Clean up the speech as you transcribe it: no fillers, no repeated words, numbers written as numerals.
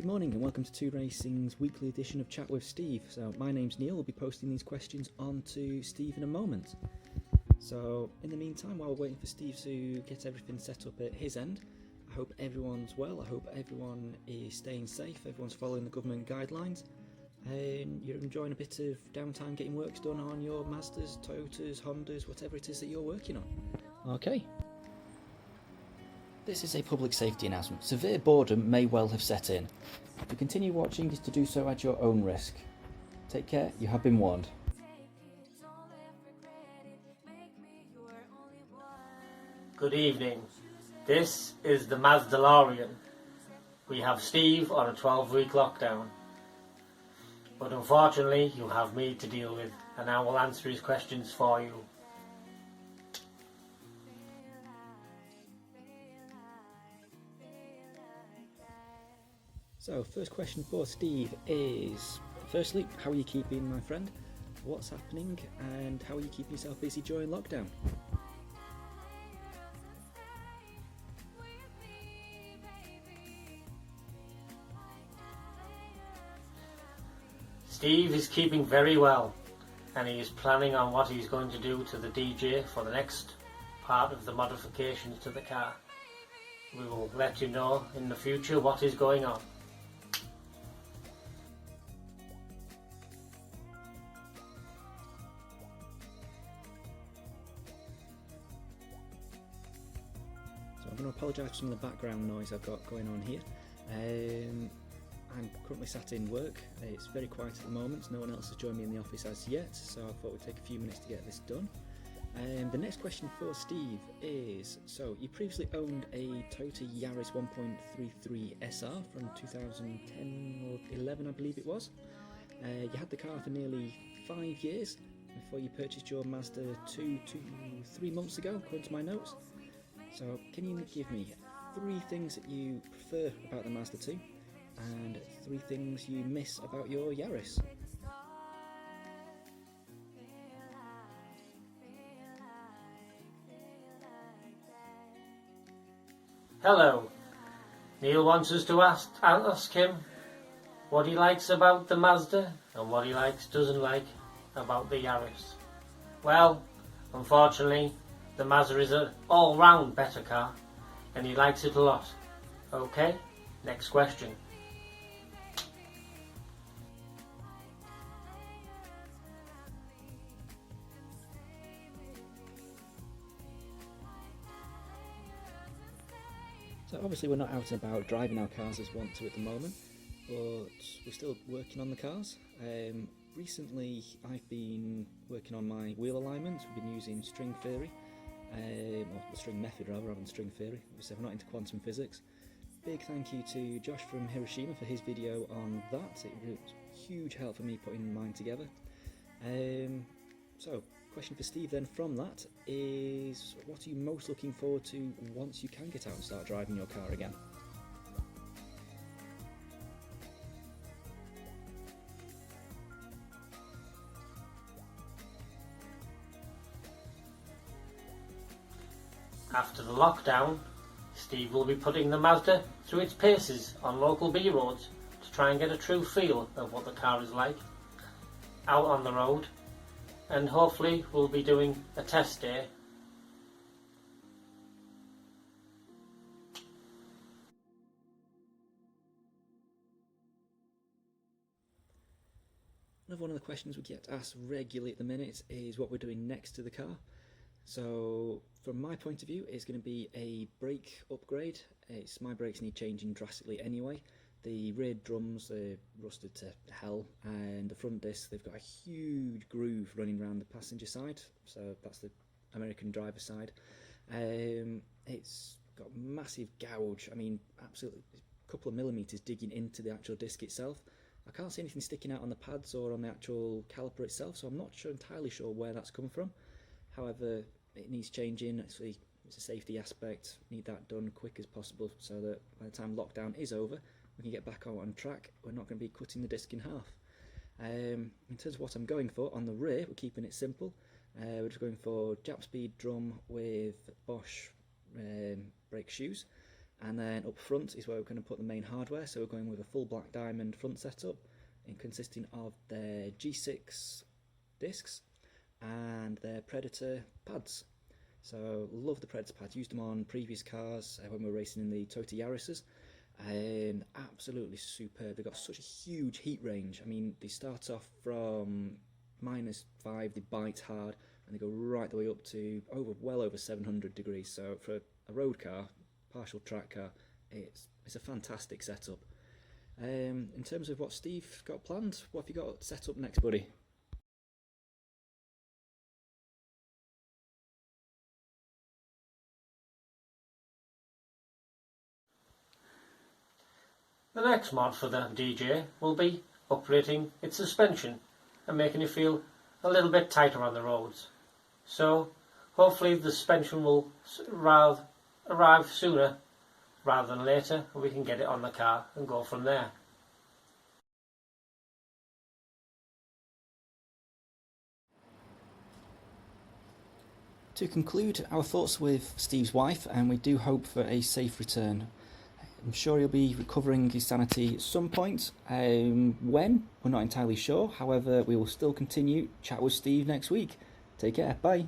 Good morning and welcome to 2RACING's weekly edition of Chat with Steve. So my name's Neil, I'll be posting these questions onto Steve in a moment. So in the meantime, while we're waiting for Steve to get everything set up at his end, I hope everyone's well, I hope everyone is staying safe, everyone's following the government guidelines, and you're enjoying a bit of downtime getting works done on your Mazdas, Toyotas, Hondas, whatever it is that you're working on. Okay. This is a public safety announcement. Severe boredom may well have set in. To continue watching is to do so at your own risk. Take care, you have been warned. Good evening. This is the Mazdalorian. We have Steve on a 12-week lockdown. But unfortunately, you have me to deal with, and I will answer his questions for you. So, first question for Steve is, firstly, how are you keeping, my friend? What's happening, and how are you keeping yourself busy during lockdown? Steve is keeping very well, and he is planning on what he's going to do to the DJ for the next part of the modifications to the car. We will let you know in the future what is going on. I'm going to apologise for some of the background noise I've got going on here. I'm currently sat in work. It's very quiet at the moment. No one else has joined me in the office as yet, so I thought we'd take a few minutes to get this done. The next question for Steve is, so you previously owned a Toyota Yaris 1.33 SR from 2010 or 11 I believe it was. You had the car for nearly 5 years before you purchased your Mazda 2 3 months ago, according to my notes. So can you give me 3 things that you prefer about the Mazda 2 and 3 things you miss about your Yaris? Hello. Neil wants us to ask him what he likes about the Mazda and what he doesn't like about the Yaris. Well, unfortunately, the Mazda is an all-round better car, and he likes it a lot. Okay, next question. So obviously we're not out and about driving our cars as we want to at the moment, but we're still working on the cars. Recently I've been working on my wheel alignment. We've been using string theory. Or the string method rather than string theory. Obviously I'm not into quantum physics. Big thank you to Josh from Hiroshima for his video on that. It was huge help for me putting mine together. So question for Steve then from that is, what are you most looking forward to once you can get out and start driving your car again? After the lockdown, Steve will be putting the Mazda through its paces on local B roads to try and get a true feel of what the car is like out on the road, and hopefully we'll be doing a test day. Another one of the questions we get asked regularly at the minute is what we're doing next to the car. So from my point of view, it's going to be a brake upgrade. My brakes need changing drastically anyway. The rear drums are rusted to hell, and the front discs, they've got a huge groove running around the passenger side, so that's the American driver side. It's got a massive gouge, I mean absolutely a couple of millimetres digging into the actual disc itself. I can't see anything sticking out on the pads or on the actual caliper itself, so I'm not entirely sure where that's come from. However, it needs changing. It's a safety aspect. Need that done quick as possible so that by the time lockdown is over, we can get back on track. We're not going to be cutting the disc in half. In terms of what I'm going for, on the rear, we're keeping it simple. We're just going for Jap speed drum with Bosch brake shoes. And then up front is where we're going to put the main hardware, so we're going with a full black diamond front setup, and consisting of their G6 discs and their Predator pads. So love the Predator pads, used them on previous cars when we were racing in the Toyota Yaris's. Absolutely superb. They've got such a huge heat range. I mean, they start off from -5, they bite hard, and they go right the way up to well over 700 degrees. So for a road car, partial track car, it's a fantastic setup. In terms of what Steve got planned, what have you got set up next, buddy? The next mod for the DJ will be upgrading its suspension and making it feel a little bit tighter on the roads. So hopefully the suspension will arrive sooner rather than later, and we can get it on the car and go from there. To conclude, our thoughts with Steve's wife, and we do hope for a safe return. I'm sure he'll be recovering his sanity at some point. When? We're not entirely sure. However, we will still continue chat with Steve next week. Take care. Bye.